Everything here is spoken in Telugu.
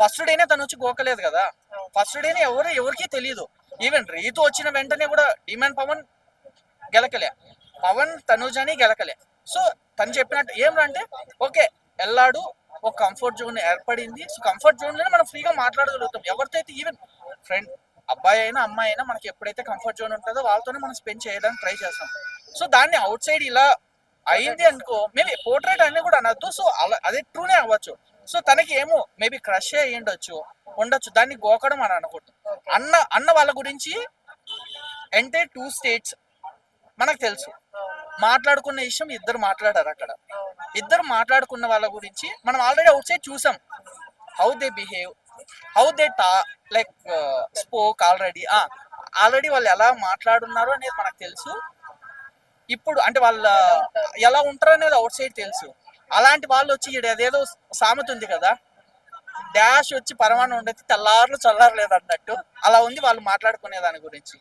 ఫస్ట్ డేనే తను వచ్చి గోకలేదు కదా, ఫస్ట్ డేనే ఎవరికి తెలియదు. ఈవెన్ రీతు వచ్చిన వెంటనే కూడా డిమాండ్ పవన్ గెలకలే, పవన్ తనుజని గెలకలే. సో తను చెప్పినట్టు ఏమంటే ఓకే వెళ్ళాడు, ఒక కంఫర్ట్ జోన్ ఏర్పడింది. సో కంఫర్ట్ జోన్ లోనే మనం ఫ్రీగా మాట్లాడగలుగుతాం. ఎవరితో అయితే ఈవెన్ ఫ్రెండ్ అబ్బాయి అయినా అమ్మాయి అయినా మనకి ఎప్పుడైతే కంఫర్ట్ జోన్ ఉంటుందో వాళ్ళతోనే మనం స్పెండ్ చేయడానికి ట్రై చేస్తాం. సో దాన్ని అవుట్ సైడ్ ఇలా అయింది అనుకో, మేబీ పోర్ట్రేట్ అన్ని కూడా అనొద్దు. సో అలా అదే ట్రూనే అవ్వచ్చు. సో తనకి ఏమో మేబీ క్రష్ అయ్యి ఉండొచ్చు, దాన్ని గోకడం అని అనకూడదు. అన్న వాళ్ళ గురించి ఎంటైర్ 2 స్టేట్స్ మనకు తెలుసు. మాట్లాడుకున్న విషయం ఇద్దరు మాట్లాడారు అక్కడ. ఇద్దరు మాట్లాడుకున్న వాళ్ళ గురించి మనం ఆల్రెడీ అవుట్ సైడ్ చూసాం. How they behave, how they like spoke already వాళ్ళు ఎలా మాట్లాడున్నారు అనేది మనకు తెలుసు. ఇప్పుడు అంటే వాళ్ళ ఎలా ఉంటారు అనేది అవుట్ సైడ్ తెలుసు. అలాంటి వాళ్ళు వచ్చి అదేదో సామెత ఉంది కదా, డాష్ వచ్చి పరమాణం ఉండేది తెల్లారులు చల్లారలేదు అన్నట్టు, అలా ఉంది వాళ్ళు మాట్లాడుకునే దాని గురించి.